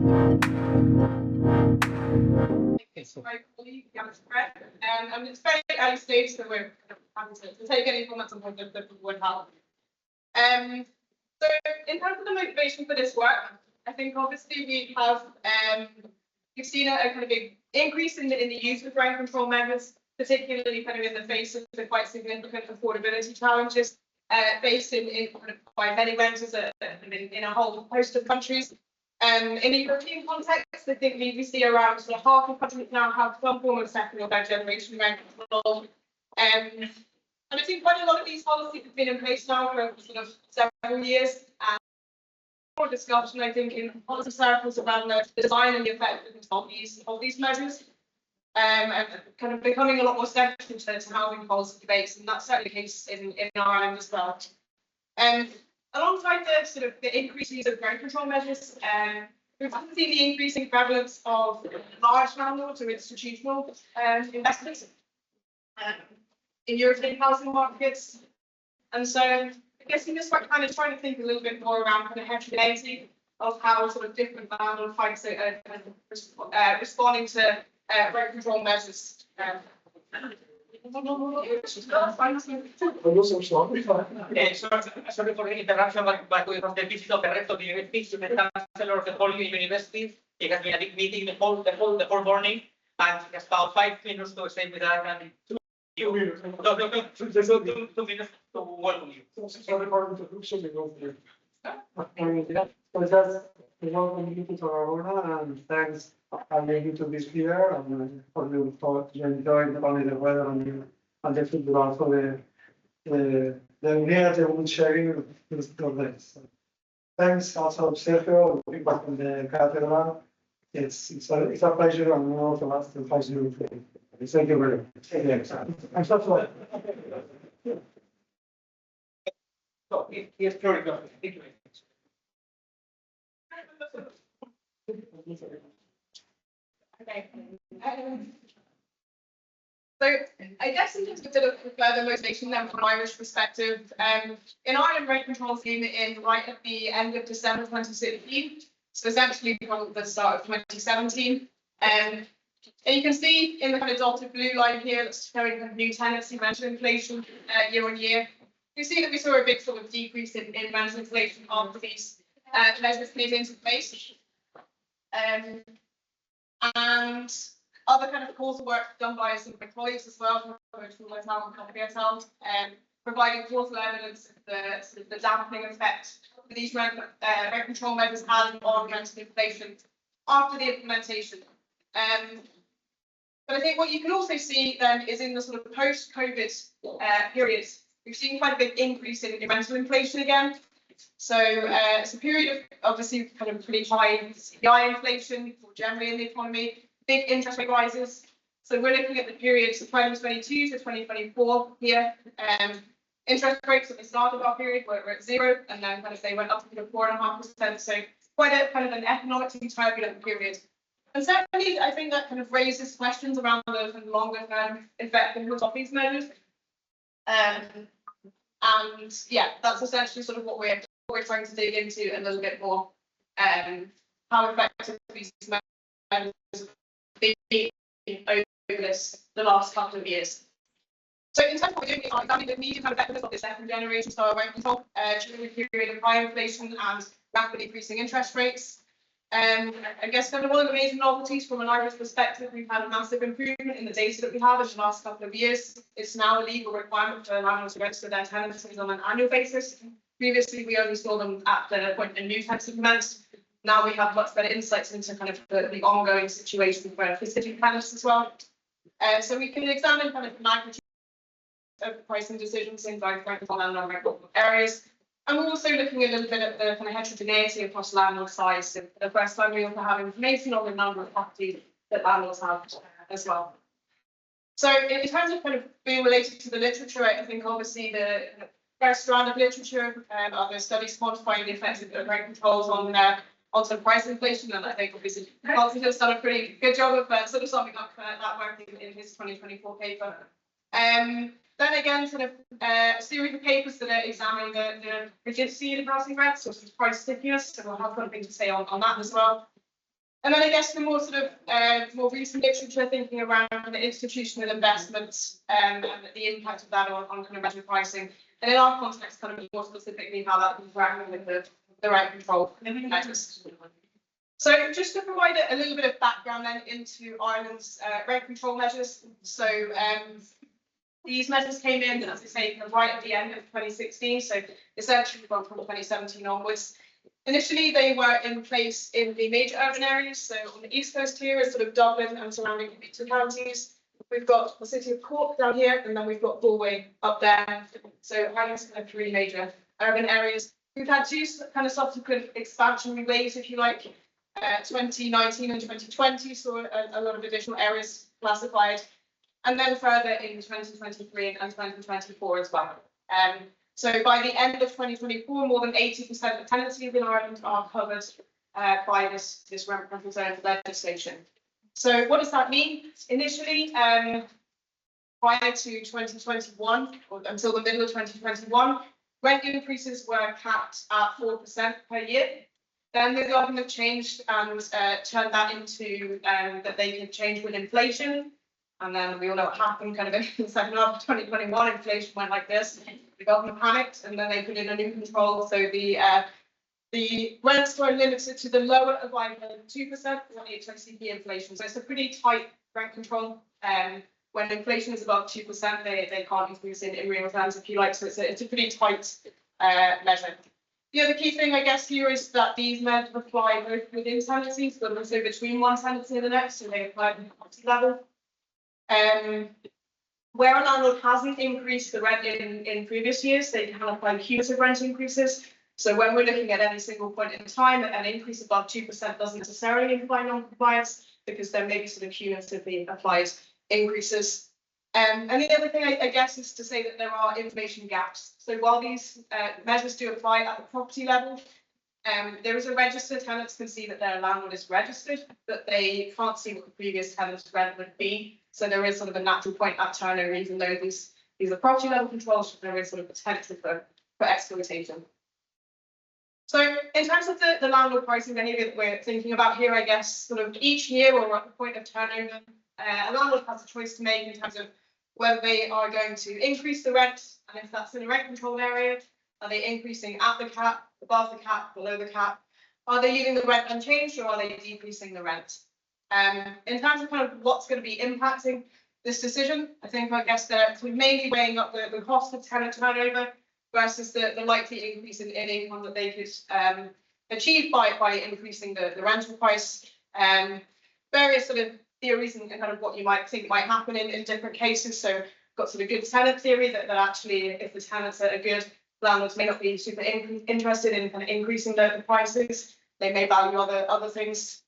My colleague, and it's very early stage, so we're having to take any comments on what the would have. So in terms of the motivation for this work, I think obviously we've seen a kind of big increase in the use of rent control measures, particularly kind of in the face of the quite significant affordability challenges faced by many renters in a whole host of countries. In a European context, I think we see around sort of half of countries now have some form of second or third generation rent control. And I think quite a lot of these policies have been in place now for sort of several years. And more discussion, I think, in policy circles around the design and the effectiveness of these measures. And kind of becoming a lot more central to housing policy debates, and that's certainly the case in Ireland as well. Alongside the increased use of rent control measures, we've also seen the increasing prevalence of large landlords or institutional investments in European housing markets. And so I guess in this work, kind of trying to think a little bit more around kind of heterogeneity of how sort of different landlord types are responding to rent control measures. Sorry for the interruption, but we have the visit of the rector of the university, the chancellor of the whole university. It has been a big meeting the whole morning, and he has about 5 minutes to stay with us and 2 minutes. 2 minutes to welcome you. Sorry for the introduction. We welcome you to Tarragona, and thanks for making to be here and for you to enjoy not only the weather and the food, but also the unity and sharing this days. Thanks also Sergio, the people from the cathedral. It's a pleasure and one of us to pleasure you. Thank you very much. I'm so sorry. So yes, very good. Thank you. Okay. So I guess in terms of further motivation then from an Irish perspective, in Ireland rent control came in right at the end of December 2016, so essentially from the start of 2017. And you can see in the kind of dotted blue line here that's showing kind of new tenancy rental inflation year on year. You see that we saw a big sort of decrease in rental inflation after these measures came into place. And other kind of causal work done by some of my colleagues as well, providing causal evidence of the dampening effect that these rent control measures had on rental inflation after the implementation. But I think what you can also see then is in the sort of post-COVID period, we've seen quite a big increase in rental inflation again. So it's a period of obviously kind of pretty high CPI inflation more generally in the economy, big interest rate rises. So we're looking at the period of 2022 to 2024 here. Interest rates at the start of our period were at 0, and then kind of they went up to 4.5%. So quite a kind of an economically turbulent period. And certainly, I think that kind of raises questions around the kind of longer term effectiveness of these measures. And yeah, that's essentially sort of what we're trying to dig into a little bit more. How effective these measures have been over the last couple of years. So in terms of what we're doing, is examining the medium term effectiveness of this second generation style rent control during a period of high inflation and rapidly increasing interest rates. I guess kind of one of the major novelties from an Irish perspective, we've had a massive improvement in the data that we have in the last couple of years. It's now a legal requirement for landlords to register their tenancies on an annual basis. Previously, we only saw them at the point a new tenancy commenced. Now we have much better insights into kind of the ongoing situation for specific tenants as well. So we can examine kind of the magnitude of pricing decisions in both rent control and non-rent areas. And we're also looking a little bit at the kind of heterogeneity across landlord size. So for the first time, we also have information on the number of properties that landlords have as well. So in terms of kind of being related to the literature, I think obviously the first strand of literature are the studies quantifying the effects of rent controls on some price inflation, and I think obviously Carlton has done a pretty good job of sort of summing up that work in his 2024 paper. Then again, sort of a series of papers that are examining the rigidity of housing rents, so price stickiness, so we'll have something to say on that as well. And then I guess the more sort of more recent literature thinking around the institutional investments and the impact of that on kind of rental pricing, and in our context, kind of more specifically how that interacts with the rent control measures. So just to provide a little bit of background then into Ireland's rent control measures. So these measures came in, as I say, kind of right at the end of 2016, so essentially from 2017 onwards. Initially, they were in place in the major urban areas. So on the east coast here is sort of Dublin and surrounding counties. We've got the city of Cork down here, and then we've got Galway up there. So Ireland's kind of three major urban areas. We've had two kind of subsequent expansionary waves, if you like. 2019 and 2020 saw a lot of additional areas classified, and then further in 2023 and 2024 as well. So by the end of 2024, more than 80% of tenancies in Ireland are covered by this rent control zone legislation. So what does that mean? Initially, prior to 2021, or until the middle of 2021, rent increases were capped at 4% per year. Then the government changed and turned that into that they could change with inflation. And then we all know what happened kind of in the second half of 2021, inflation went like this. The government panicked and then they put in a new control. So the rents were limited to the lower of either 2% or HICP inflation. So it's a pretty tight rent control. When inflation is above 2%, they can't increase in real terms, if you like. So it's a pretty tight measure. The other key thing, I guess, here is that these measures apply both within tenancies, but also between one tenancy and the next. So they apply at the property level. Where a landlord hasn't increased the rent in previous years, they can apply cumulative rent increases. So when we're looking at any single point in time, an increase above 2% doesn't necessarily imply non-compliance, because there may be sort of cumulatively applied increases. And the other thing, I guess, is to say that there are information gaps. So while these measures do apply at the property level, there is a register. Tenants can see that their landlord is registered, but they can't see what the previous tenant's rent would be. So there is sort of a natural point at turnover, even though these are property level controls, there is sort of potential for exploitation. So in terms of the landlord pricing behaviour that we're thinking about here, I guess sort of each year or at the point of turnover, a landlord has a choice to make in terms of whether they are going to increase the rent, and if that's in a rent controlled area, are they increasing at the cap, above the cap, below the cap? Are they leaving the rent unchanged, or are they decreasing the rent? In terms of kind of what's going to be impacting this decision, I guess they're sort of mainly weighing up the cost of tenant turnover versus the likely increase in income that they could achieve by increasing the rental price. Various sort of theories and kind of what you might think might happen in different cases. So got sort of good tenant theory that actually if the tenants are good, landlords may not be super interested in kind of increasing the prices. They may value other things.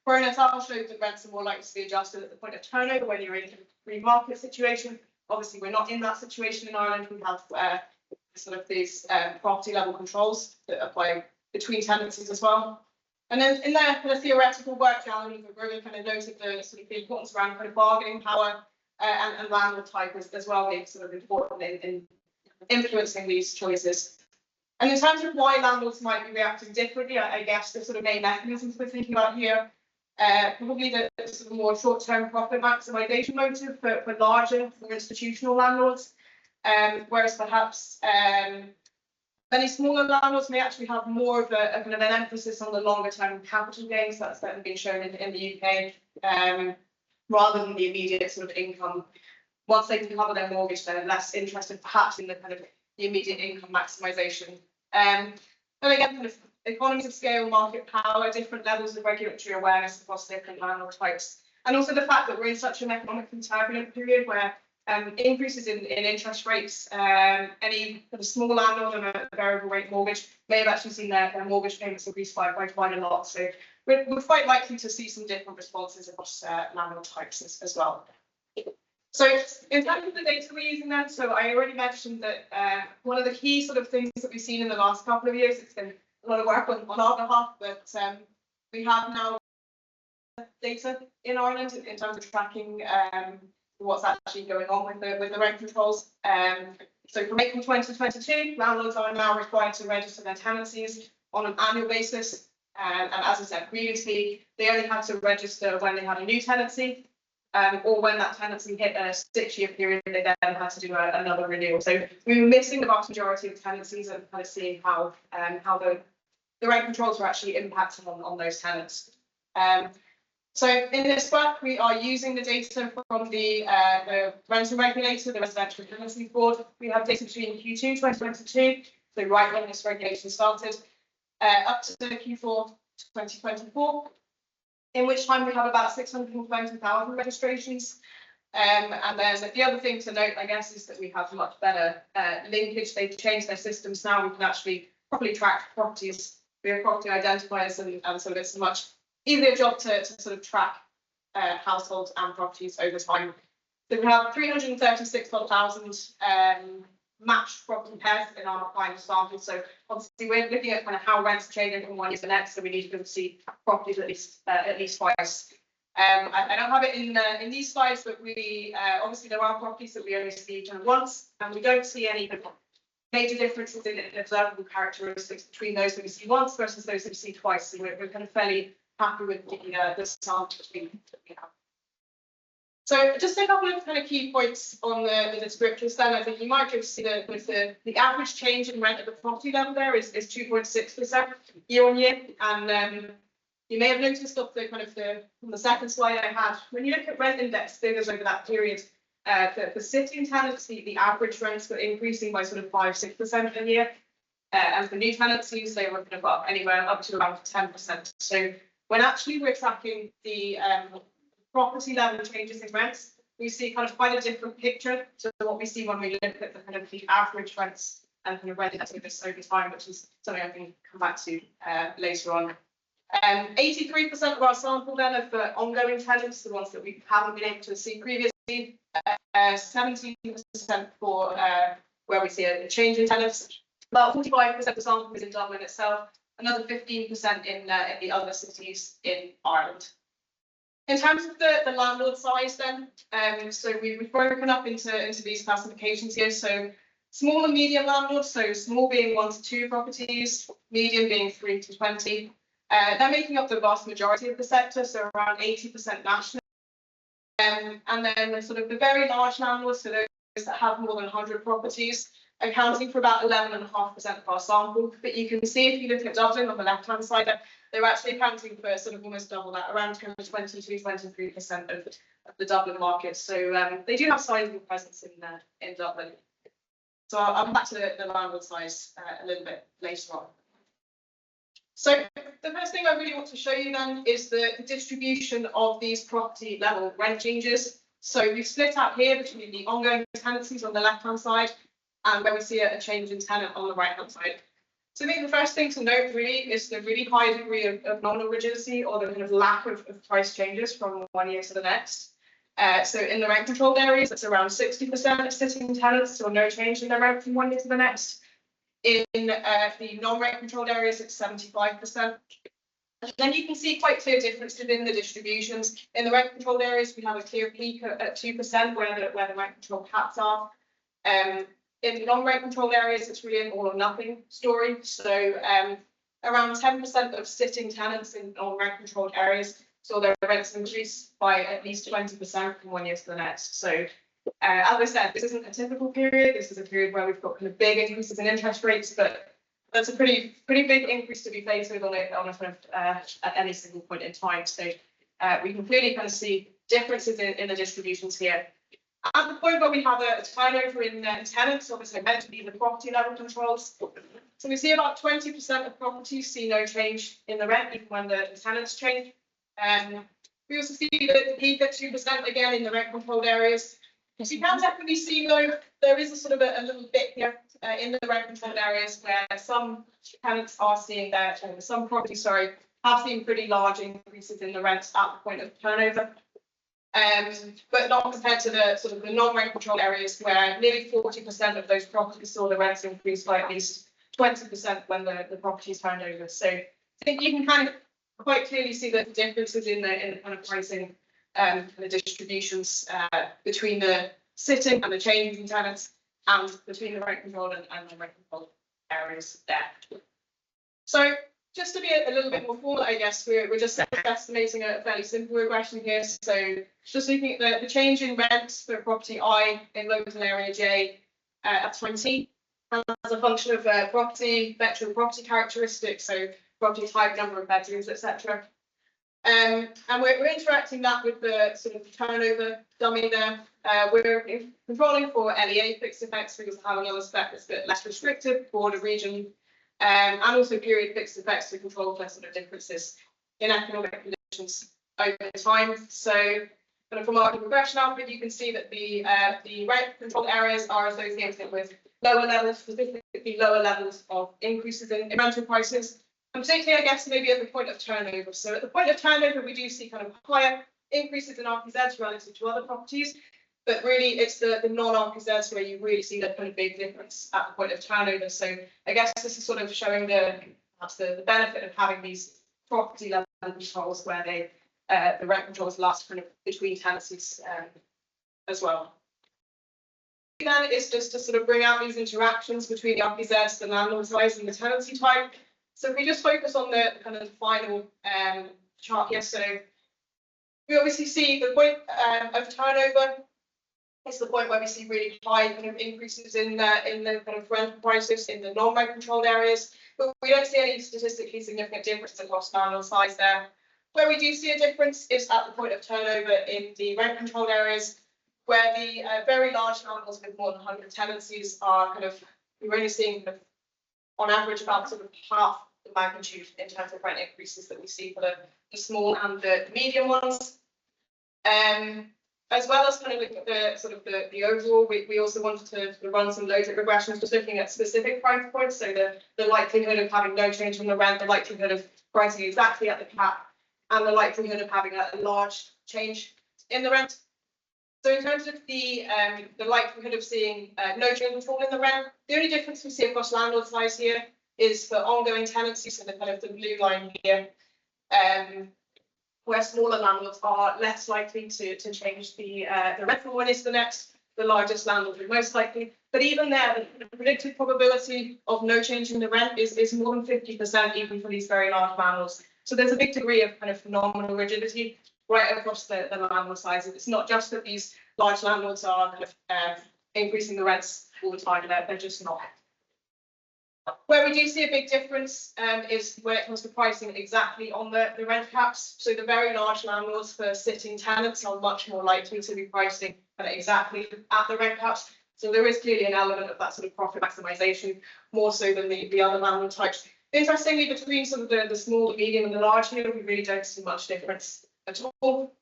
Pronatal shows that rents are more likely to be adjusted at the point of turnover when you're in a free market situation. Obviously, we're not in that situation in Ireland. We have sort of these property level controls that apply between tenancies as well. And then in their kind of theoretical work, Alan really kind of noted the sort of the importance around kind of bargaining power and landlord type as well being sort of important in influencing these choices. And in terms of why landlords might be reacting differently, I guess the sort of main mechanisms we're thinking about here, probably the sort of more short-term profit maximisation motive for larger, more institutional landlords, whereas perhaps many smaller landlords may actually have more of a kind of an emphasis on the longer-term capital gains. That's certainly been shown in the UK, rather than the immediate sort of income. Once they can cover their mortgage, they're less interested perhaps in the kind of the immediate income maximisation. And again, kind of economies of scale, market power, different levels of regulatory awareness across different landlord types, and also the fact that we're in such an economically turbulent period where increases in interest rates, any kind of small landlord on a variable rate mortgage may have actually seen their mortgage payments increase by quite a lot. So we're quite likely to see some different responses across landlord types as well. So in terms of the data we're using then, so I already mentioned that one of the key sort of things that we've seen in the last couple of years, it's been a lot of work on our behalf, but we have now data in Ireland in terms of tracking what's actually going on with the rent controls. So from April 2022, landlords are now required to register their tenancies on an annual basis. And as I said previously, they only had to register when they had a new tenancy, or when that tenancy hit a 6-year period, they then had to do another renewal. So we were missing the vast majority of tenancies and kind of seeing how the rent controls were actually impacting on those tenants. So in this work, we are using the data from the rental regulator, the Residential Tenancy Board. We have data between Q2 2022, so right when this regulation started, up to Q4 2024, in which time we have about 620,000 registrations. And then the other thing to note, I guess, is that we have much better linkage. They've changed their systems now. We can actually properly track properties. We have property identifiers, and so it's a much easier job to sort of track households and properties over time. So we have 336,000 matched property pairs in our final sample. So obviously we're looking at kind of how rents are changing from one year to the next. So we need to be able to see properties at least twice. I don't have it in these slides, but we obviously there are properties that we only see once, and we don't see any major differences in observable characteristics between those that we see once versus those that we see twice. So we're kind of fairly happy with the sample that we have. So just a couple of kind of key points on the descriptors then. I think you might just see that with the average change in rent at the property level there is 2.6% year on year. And you may have noticed off the from the second slide I had, when you look at rent index figures over that period, the sitting tenants, the average rents were increasing by sort of 5-6% a year. And for new tenancies, they were kind of up anywhere up to around 10%. So when actually we're tracking the property level changes in rents, we see kind of quite a different picture to what we see when we look at the kind of the average rents and kind of rent index over time, which is something I can come back to later on. 83% of our sample then of the ongoing tenants, the ones that we haven't been able to see previously, 17% for where we see a change in tenants. About 45% of the sample is in Dublin itself, another 15% in the other cities in Ireland. In terms of the landlord size then, so we've broken up into these classifications here. So small and medium landlords, so small being 1 to 2 properties, medium being 3 to 20. They're making up the vast majority of the sector, so around 80% national. And then sort of the very large landlords, so those that have more than 100 properties, accounting for about 11.5% of our sample. But you can see if you look at Dublin on the left-hand side, they're actually accounting for sort of almost double that, around 22-23% of the Dublin market. So they do have sizable presence in Dublin. So I'll come back to the landlord size a little bit later on. So the first thing I really want to show you then is the distribution of these property level rent changes. So we've split out here between the ongoing tenancies on the left-hand side and where we see a change in tenant on the right-hand side. So I think the first thing to note really is the really high degree of nominal rigidity, or the kind of lack of price changes from one year to the next. So in the rent controlled areas, it's around 60% of sitting tenants, so no change in their rent from one year to the next. In the non-rent controlled areas, it's 75%. And then you can see quite clear differences in the distributions. In the rent controlled areas, we have a clear peak at 2% where the rent control caps are. In the non-rent controlled areas, it's really an all or nothing story. So around 10% of sitting tenants in non-rent controlled areas saw their rents increase by at least 20% from one year to the next. So as I said, this isn't a typical period. This is a period where we've got kind of big increases in interest rates, but that's a pretty big increase to be faced with on a kind of at any single point in time. So we can clearly kind of see differences in the distributions here. At the point where we have a turnover in tenants, obviously meant to be the property level controls. So we see about 20% of properties see no change in the rent, even when the tenants change. We also see the peak at 2% again in the rent controlled areas. So you can definitely see though, there is a sort of a little bit here in the rent controlled areas where some tenants are seeing their, some properties, sorry, have seen pretty large increases in the rents at the point of turnover. But not compared to the sort of the non-rent controlled areas where nearly 40% of those properties saw the rents increase by at least 20% when the properties turned over. So I think you can kind of quite clearly see the differences in the kind of pricing and the distributions between the sitting and the changes in tenants and between the rent controlled and non-rent controlled areas there. So just to be a little bit more formal, I guess, we're just estimating a fairly simple regression here. So just looking at the change in rents for property I in local area J at 20 as a function of property, vector property characteristics, so property type, number of bedrooms, etc. And we're interacting that with the sort of turnover dummy there. We're controlling for LEA fixed effects because I have another spec that's a bit less restrictive, broader region, and also period fixed effects to control for sort of differences in economic conditions over time. So kind of from our regression output, you can see that the rent controlled areas are associated with lower levels, specifically lower levels of increases in rental prices. And particularly, I guess, maybe at the point of turnover. So at the point of turnover, we do see kind of higher increases in RPZs relative to other properties. But really, it's the non-RPZs where you really see that kind of big difference at the point of turnover. So I guess this is sort of showing perhaps the benefit of having these property level controls where the rent controls last kind of between tenancies as well. Then is just to sort of bring out these interactions between the RPZs, the landlord size, and the tenancy type. So if we just focus on the kind of final chart here, so we obviously see the point of turnover. It's the point where we see really high kind of increases in the kind of rental prices in the non-rent controlled areas, but we don't see any statistically significant difference across landlord size there. Where we do see a difference is at the point of turnover in the rent controlled areas, where the very large landlords with more than 100 tenancies are kind of, we're only seeing kind of on average about sort of half the magnitude in terms of rent increases that we see for the small and the medium ones. As well as kind of looking at the sort of the overall, we also wanted to run some loaded regressions, just looking at specific price points. So the likelihood of having no change in the rent, the likelihood of pricing exactly at the cap, and the likelihood of having a large change in the rent. So in terms of the likelihood of seeing no change at all in the rent, the only difference we see across landlord size here is for ongoing tenancies, so the kind of the blue line here, where smaller landlords are less likely to change the rent from one is the next. The largest landlord is most likely, but even there, the predicted probability of no change in the rent is more than 50%, even for these very large landlords. So there's a big degree of kind of phenomenal rigidity right across the landlord sizes. It's not just that these large landlords are kind of increasing the rents all the time, they're just not. Where we do see a big difference is when it comes to pricing exactly on the rent caps. So the very large landlords for sitting tenants are much more likely to be pricing exactly at the rent caps. So there is clearly an element of that sort of profit maximisation, more so than the other landlord types. Interestingly, between sort of the small, the medium, and the large here, we really don't see much difference at all.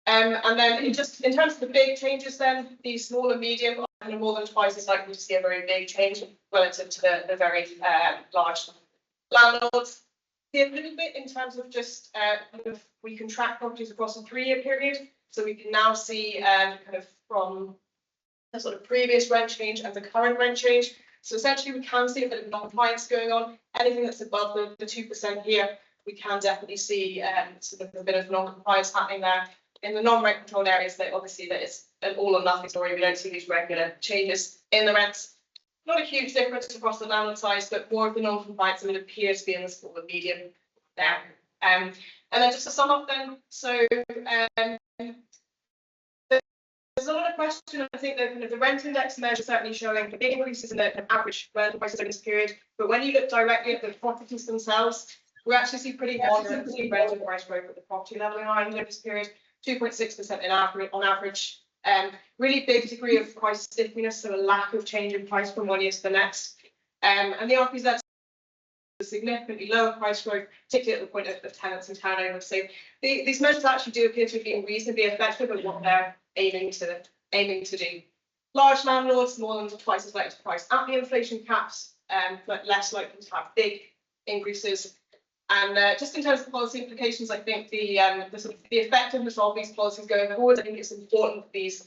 And then in terms of the big changes, then the small and medium are kind of more than twice as likely to see a very big change relative to the very large landlords. A little bit in terms of just kind of we can track properties across a 3-year period, so we can now see kind of from the sort of previous rent change and the current rent change. So essentially, we can see a bit of non-compliance going on. Anything that's above the 2% here, we can definitely see sort of a bit of non-compliance happening there. In the non-rent controlled areas, obviously that is an all or nothing story. We don't see these regular changes in the rents. Not a huge difference across the landlord size, but more of the non-compliance and it appears to be in the small and medium there. And then just to sum up then, so there's a lot of question. I think that kind of the rent index measure certainly showing big increases in the average rental prices over this period. But when you look directly at the properties themselves, we actually see pretty moderate rental price growth at the property level in Ireland over this period. 2.6% on average. Really big degree of price stickiness, so a lack of change in price from one year to the next. And the RPZ significantly lower price growth, particularly at the point of tenants and turnover. So these measures actually do appear to be reasonably effective at what they're aiming to do. Large landlords more than twice as likely to price at the inflation caps, but less likely to have big increases. And just in terms of policy implications, I think the effectiveness of these policies going forward, I think it's important that these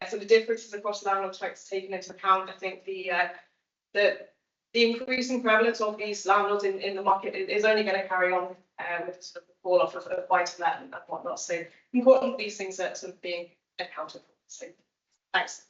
sort of differences across landlord types taken into account. I think the increasing prevalence of these landlords in the market is only going to carry on with sort of the fall off of buy-to-let and whatnot. So important that these things are sort of being accounted for. So thanks.